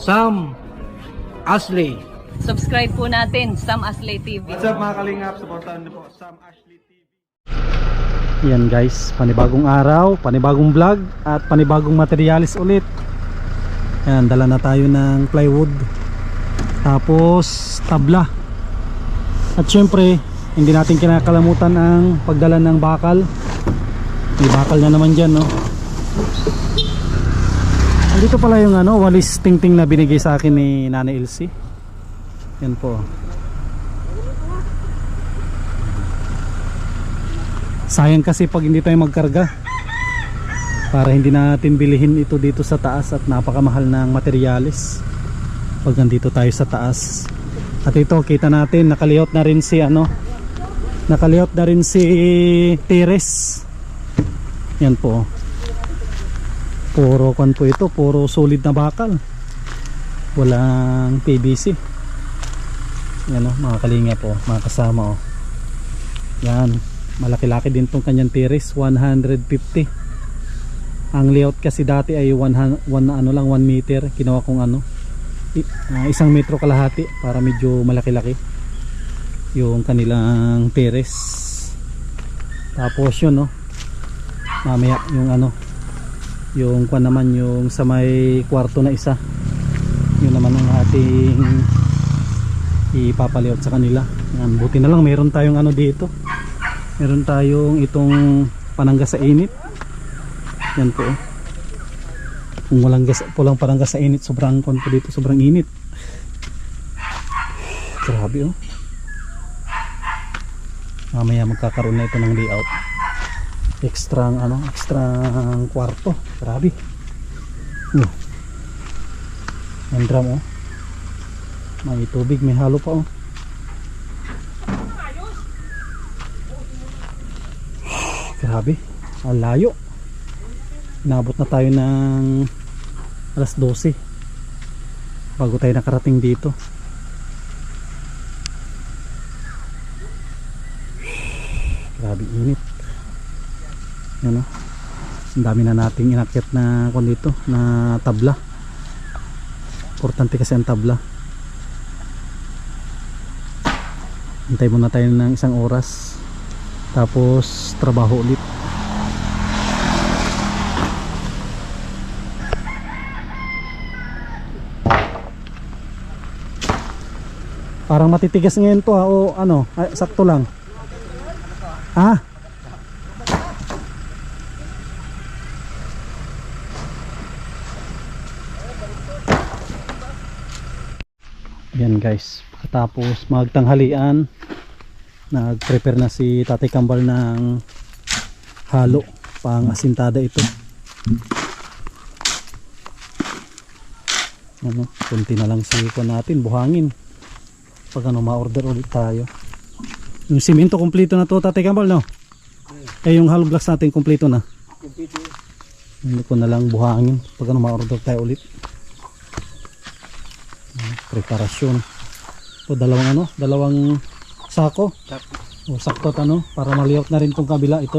Sam Ashley. Subscribe po natin, Sam Ashley TV. What's up mga kalingap? Supportahan niyo po Sam Ashley TV. Yan guys, panibagong araw, panibagong vlog at panibagong materialis ulit. Yan, dala na tayo ng plywood, tapos tabla. At syempre, hindi natin kinakalamutan ang pagdala ng bakal. May bakal na naman dyan, no? Dito pala yung walis tingting na binigay sa akin ni Nana Elsie. Yan po. Sayang kasi pag hindi tayo magkarga, para hindi natin bilihin ito dito sa taas at napakamahal ng materyales pag nandito tayo sa taas. At ito kita natin nakalayout na rin si nakalayout na rin si Teres. Yan po. Puro kan po ito, puro solid na bakal. Walang PVC. Yan mga kalinga po, mga kasama Yan, malaki-laki din tong kanyang Teres, 150. Ang layout kasi dati ay 1 meter. Ginawa kong 1 metro kalahati para medyo malaki-laki yung kanilang Teres. Tapos yun mamaya yung yung kwan naman yung sa may kwarto na isa, yun naman ang ating ipapalayout sa kanila. Yan, buti na lang meron tayong dito, meron tayong itong panangga sa init. Yan po kung walang panangga sa init, sobrang kwan po dito, sobrang init. Grabe mamaya magkakaroon na ito ng layout, extra kwarto. Grabe. Ang drum may tubig, may halo pa Grabe, ang layo. Inabot na tayo ng alas 12 bago tayo nakarating dito. Grabe init. Yan ang dami na nating inakyat na dito na tabla. Importante kasi ang tabla. Hintay muna tayo ng 1 oras, tapos trabaho ulit. Parang matitigas ngayon to o sakto lang. Yan guys, pagkatapos magtanghalian, nag-prepare na si Tatay Kambal ng halo, pang asintada ito. Kunti na lang si natin, buhangin pag ma-order ulit tayo. Yung simento kompleto na to, Tatay Kambal, no? Yung hollow blocks natin kompleto na. Hindi ko na lang buhangin pag ma-order tayo ulit. Preparasyon. So dalawang sako. Sakto para ma-layout na rin tong kabila ito.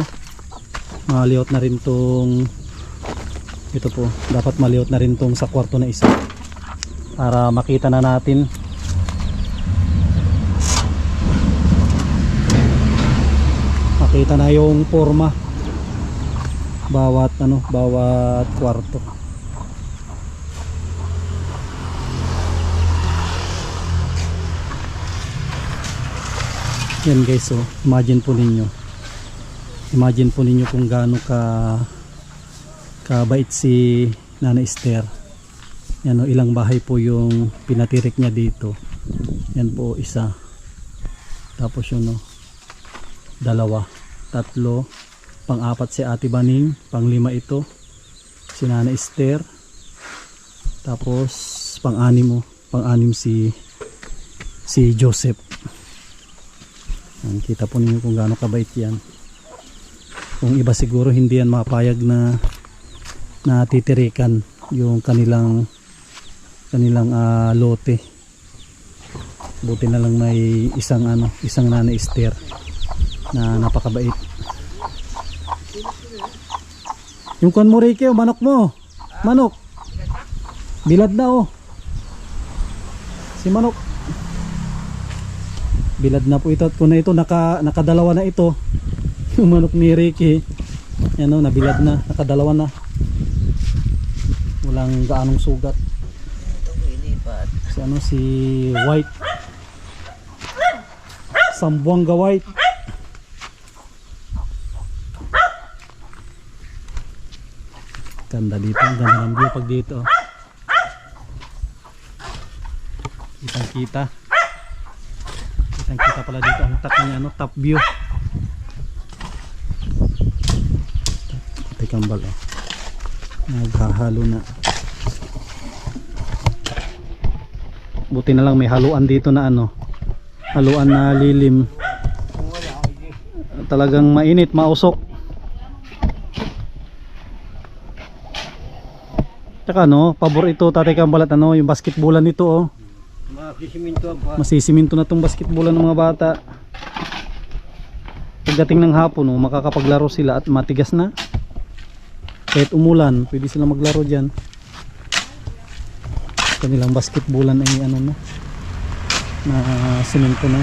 Ma-layout na rin tong ito po. Dapat ma-layout na rin tong sa kwarto na isa. Para makita na natin. Makita na yung forma bawat kwarto. Yan guys, imagine po ninyo kung gaano kabait si Nana Esther. Yan ilang bahay po yung pinatirik niya dito. Yan po isa, tapos yun 2, 3, pang-4 si Ate Baning, pang-5 ito si Nana Esther, tapos pang-6 si Joseph. Yan, kita po ninyo kung gaano kabait yan. Kung iba siguro hindi yan mapayag na titirikan yung kanilang lote. Buti na lang may isang Nana Esther na napakabait. Yung kon mo Ricky, manok mo. Manok. Bilad na Si manok. Bilad na po ito. At kung na ito, nakadalawa na ito. Yung manok ni Ricky. Yan o, nabilad na. Nakadalawa na. Walang gaanong sugat. Si ano, si White. Sambuanga White. Ganda dito. Ang ganda ng view pag dito. Kitang kita. Kitang kita pala dito. Ang top niya, ano, top view. Kambal, oh. Naghahalo na. Buti na lang may haluan dito na ano, haluan na lilim. Talagang mainit, mausok. Tsaka no, pabor ito Tatay Kambal at ano, yung basketballan nito, oh. Masisiminto na tong basketballan ng mga bata. Pagdating ng hapon, oh, makakapaglaro sila at matigas na. Kahit umulan, pwede sila maglaro dyan. Kanilang basketballan ay ano na semento na.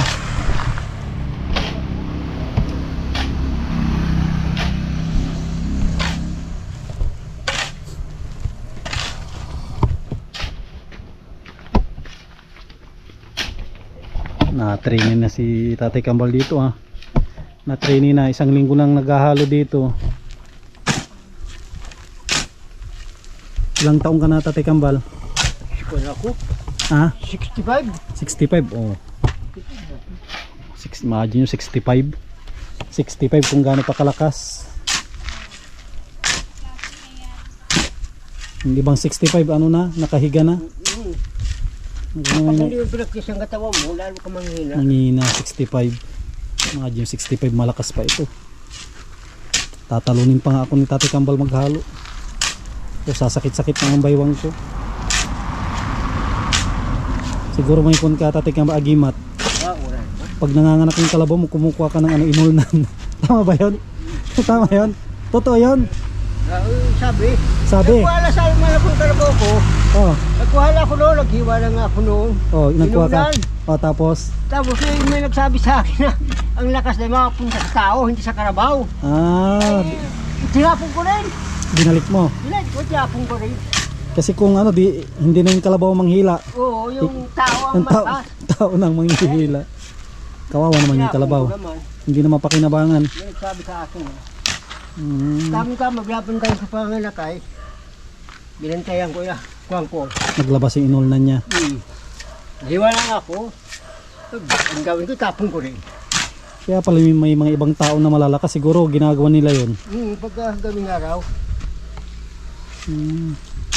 Na-training na si Tatay Kambal dito, ha. Na-training na, 1 linggo nang naghahalo dito. Ilang taong ka na, Tatay Kambal? Ako, Ha? 65. 65, oh. Imagine yung 65. 65 kung gaano pa kalakas. Hindi bang 65 ano na, nakahiga na? Pag hindi yung pinagkis ang katawan mo, lalo ka manghina. Nangihina, 65. Imagine yung 65, malakas pa ito. Tatalunin pa nga ako ni Tatay Kambal maghalo. So, sasakit-sakit ng baywang ko. Siguro may kun ka, Tatay Kambal, agimat. Pag nanganganak yung kalabaw mo, kumukuha ka ng ano, inulnan. Tama ba yun? Tama yun? Totoo yun? Sabi? Nagkuhala sa malapong kalabaw ko. Oh, Nagkuhala ako noon, naghiwa lang ako noon. oh, nagkuha ka. Inulan. Oh, tapos? Tapos may nagsabi sa akin na ang lakas na makapunta sa tao, hindi sa karabaw. Tinapon ko rin. Binalik mo. Tinapon ko rin. Kasi kung ano, hindi na yung kalabaw manghila. Oo, yung tao ang Ang tao, matas. tao nang manghihila. Kawawa naman yung kalabaw. Hindi na mapakinabangan. May nagsabi sa akin. Hmm, Tama-tama, maglapantay sa panganakay. Binantayan ko yan. Kuwang ko. naglabas yung inulnan niya. Hiwa lang ako. Ang gawin ko, tapon ko rin. Kaya pala may mga ibang tao na malalakas. Siguro ginagawa nila yun. Pagka gawing araw,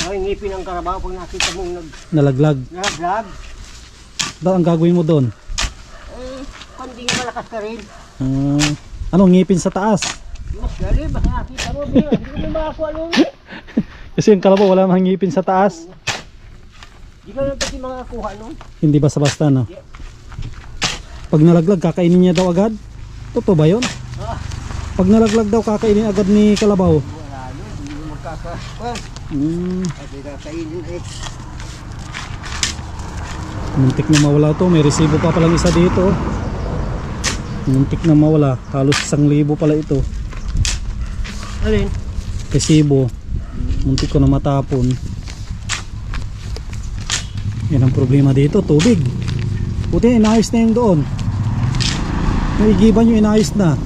ang ngipin ng karabaw pag nakita mong Nalaglag. nag-vlog. Daw ang gagawin mo doon? Kung di malakas ka rin. Ano, ngipin sa taas? Mas gali, basta nakita mo, hindi ko na makakuha nun. Kasi yung kalabaw wala mang ngipin sa taas. Hindi ko na pati makakuha nun. Hindi basta-basta, no? Pag nalaglag, kakainin niya daw agad? Totoo ba yun? Pag nalaglag daw, kakainin agad ni kalabaw. Wala nun, hindi mo magkakakuha. Kasi kakainin eh. Muntik na mawala to. May resibo pa palang isa dito. Muntik na mawala. Halos 1,000 pala ito. Alin? Resibo. Muntik ko na matapon. Yan ang problema dito. Tubig. Buti inayos na yung doon. Yung igiban yung inayos na.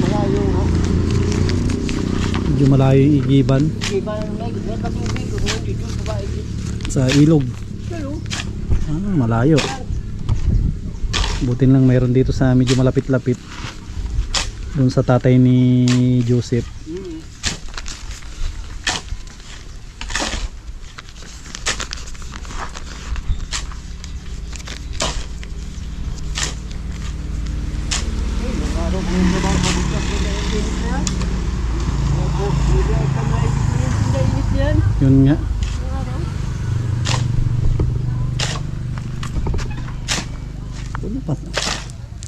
Malayo ha. Medyo malayo yung igiban. Iba na may katubig. Dito sa bahay. Sa ilog. Pero, Malayo. Buti lang mayroon dito sa medyo malapit-lapit. Doon sa tatay ni Joseph. Yun nga. Ano pa?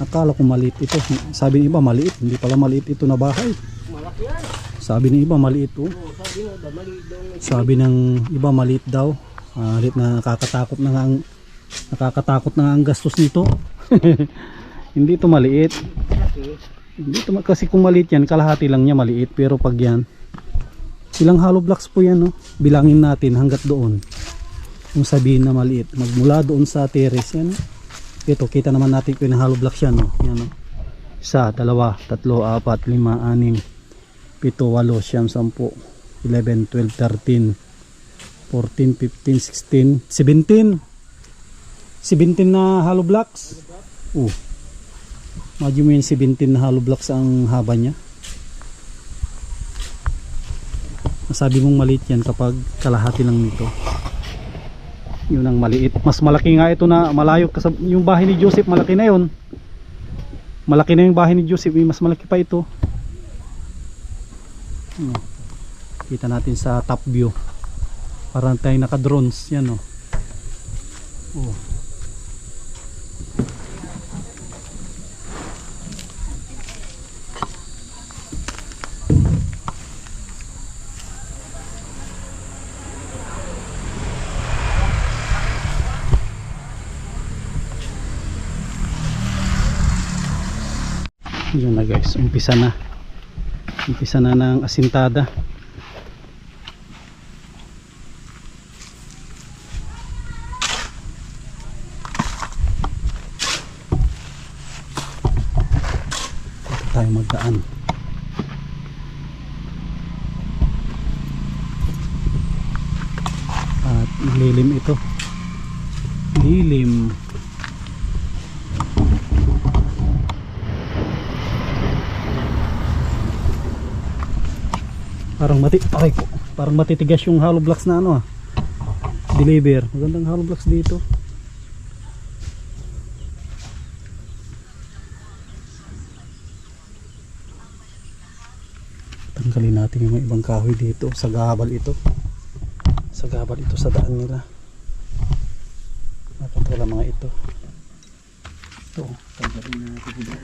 Akala ko maliit ito. Sabi ng iba maliit. Hindi pala maliit ito na bahay. malaki yan. Sabi ng iba maliit oh. Sabi mo ba, maliit daw. Sabi ng iba maliit daw. Halit na nakakatakot na nga ang gastos nito. Hindi ito maliit. Laki. Hindi ito, kasi kung maliit yan, kalahati lang niya maliit. Pero pag yan, ilang hollow blocks po yan, no? Bilangin natin hanggat doon. Kung sabihin na maliit, magmula doon sa terrace yan, no? Ito, kita naman natin kung yung hollow blocks yan, no? Yan, no? 1, 2, 3, 4, 5, 6, 7, 8, 9, 10, 11, 12, 13, 14, 15, 16, 17 na hollow blocks. Medyo may 17 na hollow blocks ang haba niya. Masabi mong maliit yan kapag kalahati lang nito. Yun ang maliit. Mas malaki nga ito na malayo kasi yung bahay ni Joseph, malaki na yun. Malaki na yung bahay ni Joseph, mas malaki pa ito. Kita natin sa top view. Parang tayo naka drones yan, oh. Yun na guys, umpisa na ng asintada. Dito tayo magdaan. At lilim ito, lilim. Parang matitigas yung hollow blocks na ano, deliver. Magandang hollow blocks dito. Tanggalin natin yung ibang kahoy dito. Sagabal ito sa daan nila. Dapat wala mga ito. Tanggalin natin dito.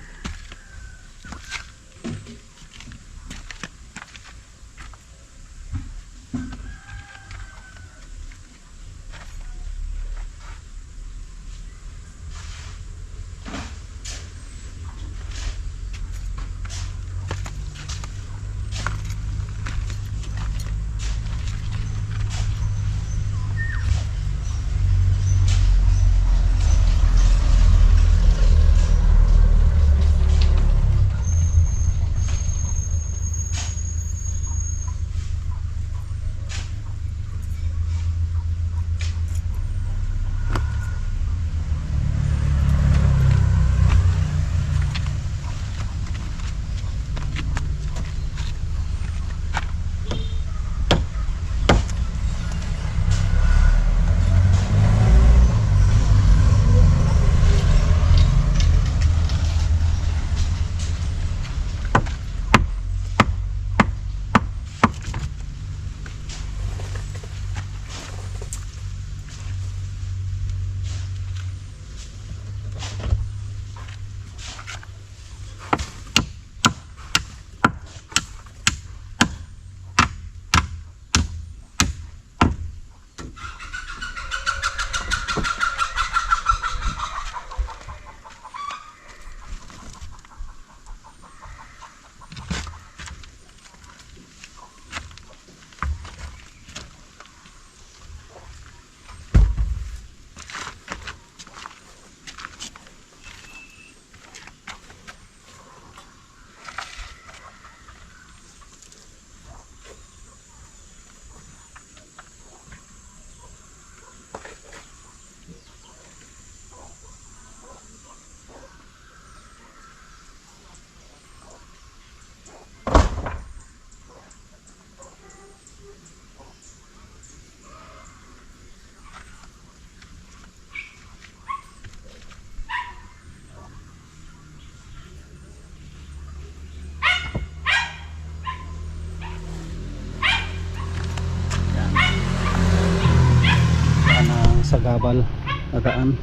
Sagabal na daan.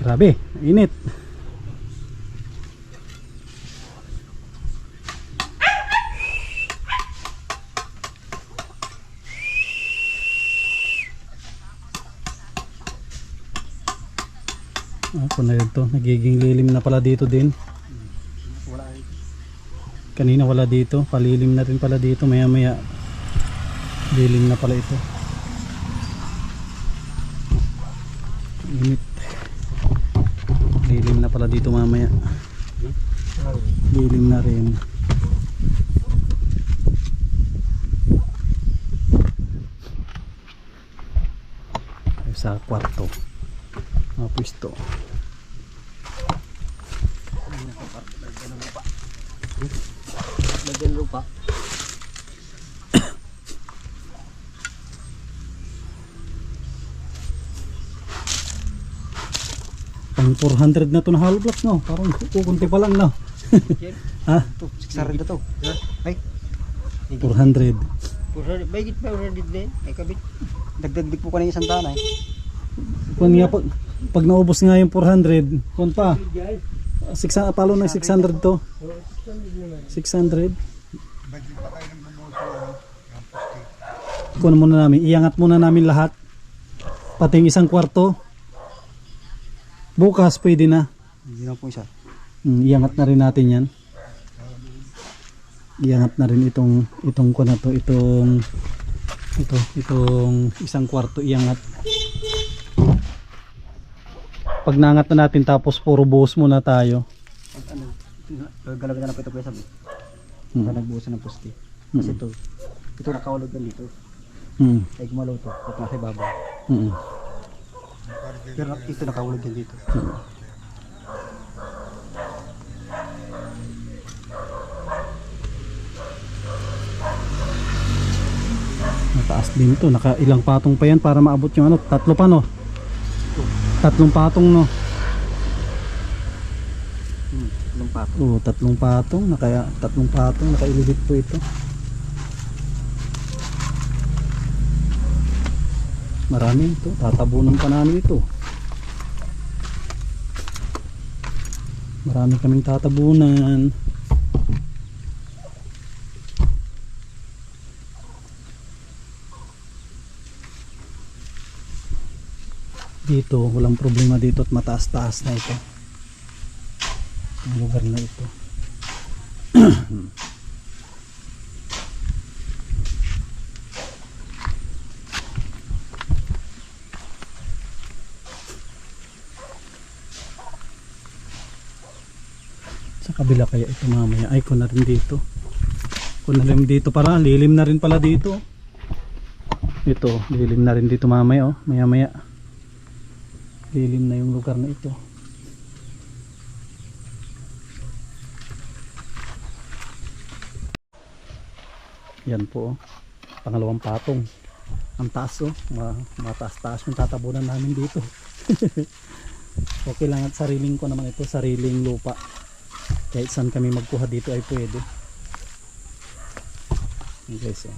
Grabe, init. Ako na yun to. Nagiging lilim na pala dito din. Kanina wala dito. Palilim na rin pala dito. Maya maya lilim na pala ito. Limit. Lilim na pala dito mamaya. Lilim na rin. Sa kwarto. Mga pwesto. Lagyan lupa. Pang 400 na to na hollow blocks, no? Parang kukunti pa lang, no? Ha? Ito, 600 na to. Ay, 400. Bagit pa 400 din. Ay kabit. Dagdag po ka ng isang daan ay. Kung nga pag naubos nga yung 400, kung pa 600, palo na 600 to. 600. Kunin muna namin, iangat muna namin lahat. Pati yung isang kwarto. Bukas pwede na. Hindi na po isa. Iangat na rin natin yan. Iangat na rin itong ko na to, itong isang kwarto iangat. Pag naangat na natin tapos puro buhos muna tayo. Ano? Galaga na po ito kuya sabi. Nagbuhusan ng poste. Kasi ito nakahulog na dito. Ay gumalaw to. At nasa ibabaw. Pero ito nakahulog yan dito. Mataas din to, naka ilang patong pa yan para maabot yung ano, tatlo pa no. 3 patong no. Ilang patong. Oo, 3 patong, naka 3 patong nakailibit po ito. Marami ito, tatabunan pa namin ito. Marami kaming tatabunan. Dito, walang problema dito at mataas-taas na ito. Ang lugar na ito. Sa kabila kaya ito mamaya. Ay, kung na rin dito. Kung na rin dito para, lilim na rin pala dito. Ito, lilim na rin dito mamaya. Oh. Maya maya. Lilim na yung lugar na ito. Yan po. Pangalawang patong. Ang taas oh. Mataas-taas yung tatabunan namin dito. Okay lang at sariling ko naman ito. Sariling lupa. Kahit saan kami magkuha dito ay pwede. Okay, so.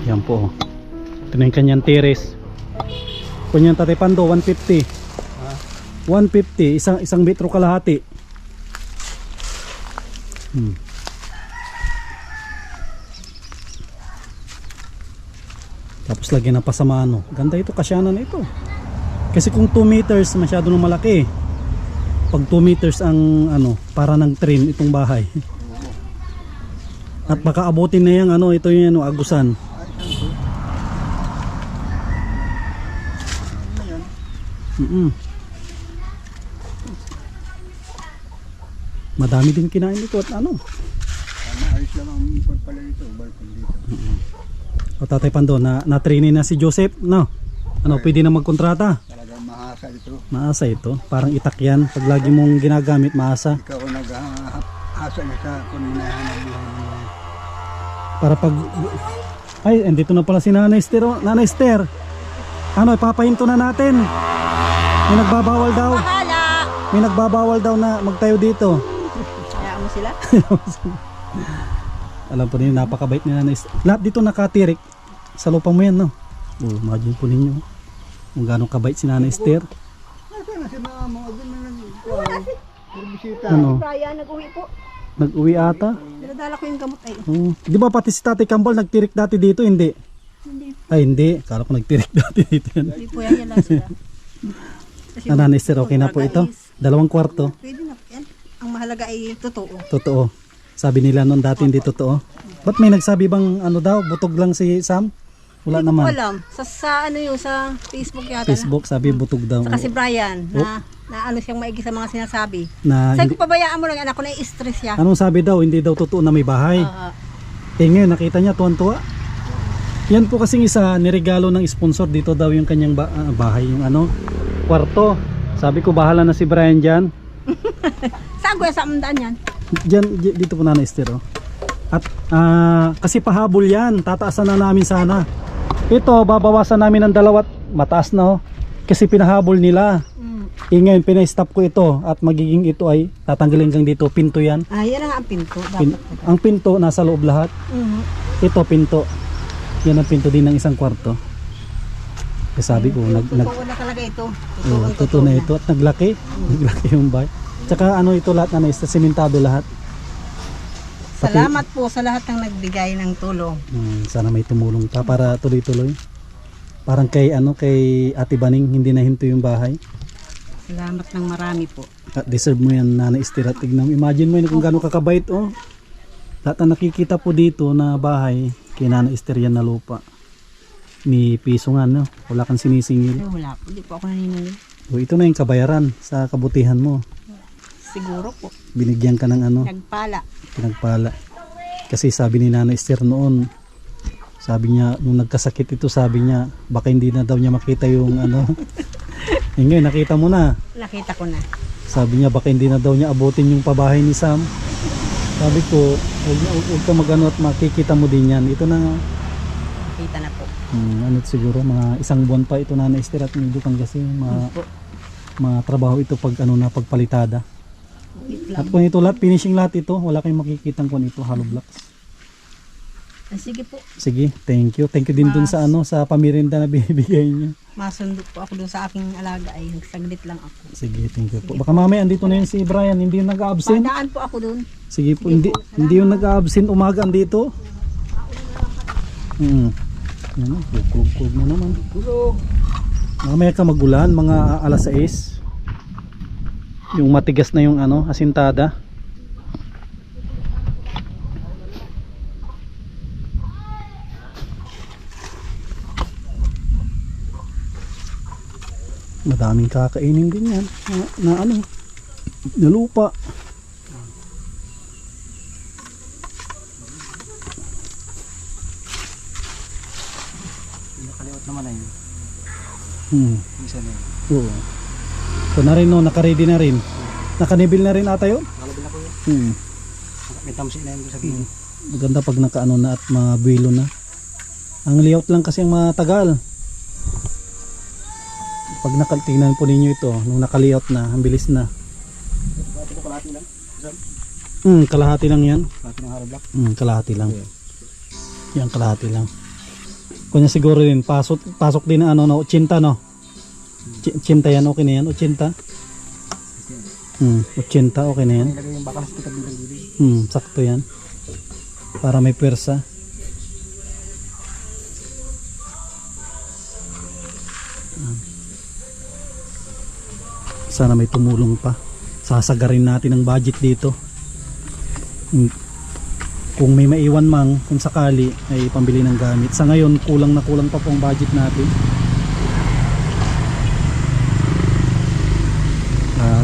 Yan po. Ito na yung kanyang tiris. Kunyang Tatay Pando, 150. 150, isang metro kalahati. Tapos lagyan ng pasamano. Ganda ito, kasyanan na ito. Kasi kung 2 meters masyado nang malaki. Pag 2 meters ang ano, para ng trim itong bahay. At baka abutin na yung ano, ito yung ano, agusan. Madami din kinain ito at ano. Ayos lang ang ikot pala dito, balkon dito. O Tatay Pando, na-trainin na si Joseph, no? Ano, pwede na magkontrata? Talagang mahasa ito. Maasa ito, parang itak yan. Pag lagi mong ginagamit, maasa. Ikaw ang nag-asa niya sa kung hinahanap mo. Para pag... Ay, andito na pala si Nanay Esther. Oh. Nanay Esther, ano, ipapahinto na natin. May nagbabawal daw. May nagbabawal daw na magtayo dito. Hayaan mo sila? Alam po ninyo, napakabait ni Nanay Esther. Lahat dito nakatirik. Sa lupa mo yan, no? Oh, imagine po ninyo kung gano'ng kabait si Nanay Esther. Nasaan na si mama? Doon na nagbisita. Ano? Brian, nag-uwi po. Nag-uwi ata. Dinadala ko yung gamot ay. Oh. Di ba pati si Tatay Kambal nagtirik dati dito? Hindi. Hindi. Ay, hindi. Kala ko nagtirik dati dito yan. Hindi po yan lang sila. Nanay Esther, okay na po ito? 2 kwarto. Pwede na po yan. Ang mahalaga ay totoo. Totoo. Sabi nila noon dati hindi totoo. Ba't may nagsabi bang ano daw, butog lang si Sam? Wala Hindi ko naman. alam. Sa ano yun, sa Facebook yata. Facebook sabi butog daw. Saka si Brian, na ano siyang maigi sa mga sinasabi. Na Sabi hindi, ko, pabayaan mo lang, anak ko, na-stress siya. anong sabi daw, hindi daw totoo na may bahay. Eh ngayon nakita niya tuwan-tuwa. Yan po kasing isa niregalo ng sponsor dito daw yung kanyang bahay, yung ano, kwarto. Sabi ko bahala na si Brian diyan. Saan ko yan sa amdaan yan? Diyan dito po Nanay Esther. Oh. At kasi pahabol yan, tataasan na namin sana. Ito babawasan namin ng 2 mataas na oh. Kasi pinahabol nila. Ngayon pina-stop ko ito at magiging ito ay tatanggalin hanggang dito, pinto yan. Yan ang pinto. Dapat. Ang pinto nasa loob lahat. Ito pinto. Yan ang pinto din ng 1 kwarto. Kasi sabi ko Totoo na talaga ito. totoo na ito at naglaki. Naglaki yung bahay. Tsaka ano ito lahat na naista, sementado lahat. Salamat po sa lahat ng nagbigay ng tulong. Sana may tumulong pa para tuloy-tuloy. Parang kay Ate Baning hindi nahinto yung bahay. Salamat ng marami po. At deserve mo yan Nanay Esther at tignan. Imagine mo yun kung gaano kakabait oh. Lahat na nakikita po dito na bahay kay Nanay Esther yan na lupa. Ni piso nga no. Wala kang sinisingil. Wala po. Hindi po ako naniningil. O, ito na yung kabayaran sa kabutihan mo. Siguro po. Binigyan ka ng ano. Pinagpala. Kasi sabi ni Nanay Esther noon, sabi niya nung nagkasakit ito, sabi niya baka hindi na daw niya makita yung ano. Ngayon nakita mo na. Nakita ko na. Sabi niya baka hindi na daw niya abutin yung pabahay ni Sam. Sabi ko huwag ka magano at makikita mo din yan. Ito na nga. Nakita na po. Ano siguro mga 1 buwan pa ito Nanay Esther at medyo kang kasi mga trabaho ito pag ano na pagpalitada. At kung ito lahat, finishing lahat ito, wala kayong makikitang kung ito hollow blocks. Sige po. Sige, thank you. Thank you din dun sa ano, sa pamirinda na binibigay niyo. Masundo po ako doon sa aking alaga ay nagsaglit lang ako. Sige, thank you po. Baka mamaya andito na yun si Brian, hindi yung nag-absent. Padaan po ako doon. Sige po, hindi yung nag-absent umaga andito. Ano, kulog-kulog na naman. Mamaya ka magulan, mga alas 6. Yung matigas na yung ano, asintada. Madaming kakainin din yan na ano, na lupa. Nakaliwat naman na yun. Isa na yun. Oo. Ito na rin no, naka-ready na rin. Nakanibil na rin ata yun? Nakabil ako yun. May tamsi na yun sabihin. Maganda pag nakaano na at mabuelo na. Ang layout lang kasi ang matagal. Pag nakatingnan po ninyo ito, nung naka-layout na, ang bilis na. Kalahati lang. Kalahati lang yan. Kalahati ng hollow block. Kalahati lang. Yan, kalahati lang. Kunya siguro din, pasok din ang ano, no, 80 no? 80 yan, okay na yan, 80? 80, okay na yan. Nilagay yung bakal sa tikab dito. Sakto yan. Para may pwersa. Sana may tumulong pa. Sasagarin natin ang budget dito. Kung may maiwan mang, kung sakali ay pambili ng gamit. Sa ngayon kulang na kulang pa po ang budget natin.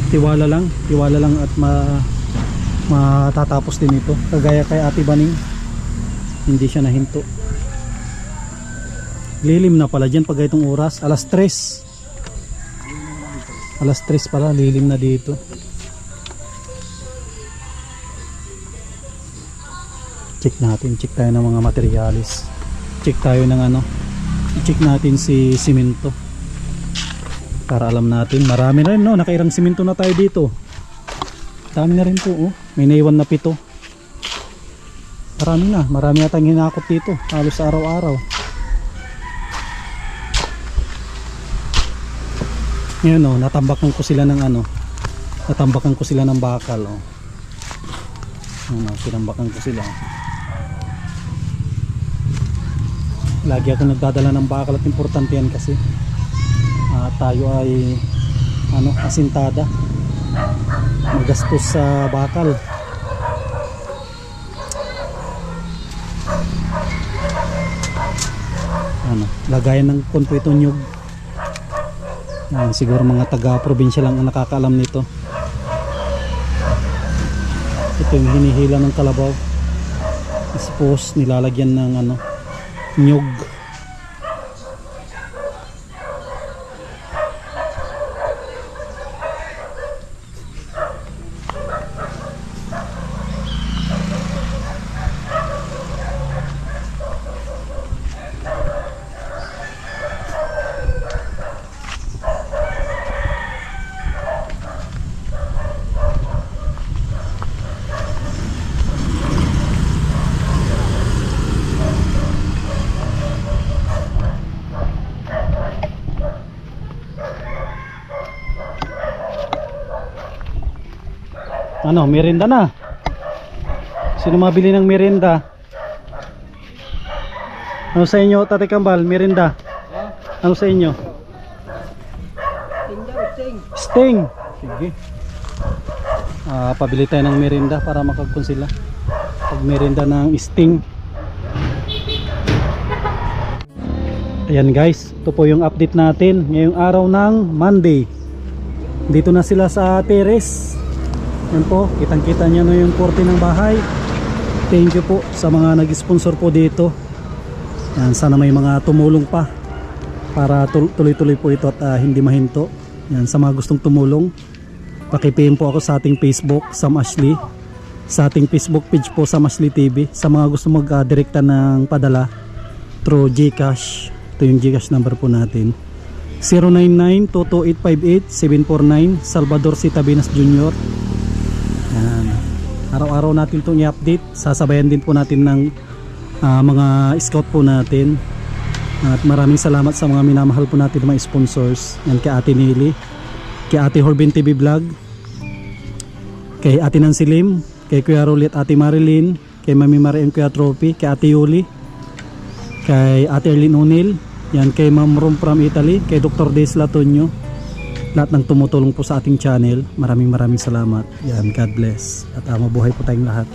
Tiwala lang at matatapos din ito. Kagaya kay Ate Baning, hindi siya nahinto. Lilim na pala dyan pag itong oras, alas 3 pala, lilim na dito. Check tayo ng mga materialis. Check tayo ng ano, check natin si simento para alam natin. Marami na rin, no, nakairang simento na tayo dito. Dami na rin po, oh. May naiwan na 7. Marami na tayong hinakot dito halos araw-araw. Ngayon, oh, natambakan ko sila ng ano, bakal, oh. Ano, tinambakan ko sila. Lagi ako nagdadala ng bakal at importante yan kasi tayo ay ano, asintada, magastos sa bakal. Ano, lagayan ng kompleto nyug. Siguro mga taga-probinsya lang ang nakakaalam nito. Ito yung hinihila ng kalabaw. Suppose nilalagyan ng ano, nyug. Ano, merienda na. Sino mabili ng merienda? Ano sa inyo, Tatay Kambal, merienda? Ano sa inyo? Sting. Sige. Pabili tayo ng merienda para makagpon sila. Pag merienda ng Sting. Ayan guys, ito po yung update natin ngayong araw ng Monday. Dito na sila sa terrace. Yan po, kitang-kita nyo na yung korte ng bahay. Thank you po sa mga nag-sponsor po dito. Yan, sana may mga tumulong pa para tuloy-tuloy po ito at hindi mahinto. Yan, sa mga gustong tumulong, paki-PM po ako sa ating Facebook, Sam Ashley. Sa ating Facebook page po, Sam Ashley TV. Sa mga gustong mag-direkta ng padala through GCash, ito yung GCash number po natin. 099-22858-749 Salvador C. Tabinas Jr. Yan. Araw-araw natin itong i-update. Sasabayan din po natin ng mga scout po natin. At maraming salamat sa mga minamahal po natin mga sponsors. Yan, kay Ate Nili, kay Ate Horbin TV Vlog, kay Ate Nancy Lim, kay Kuya Rolly at Ate Marilyn, kay Mami Marie and Kuya Trophy, kay Ate Yuli, kay Ate Erlyn O'Neill, yan, kay Ma'am Rom from Italy, kay Dr. Des Latonio, lahat ng tumutulong po sa ating channel. Maraming salamat. Yan, God bless. At mabuhay po tayong lahat.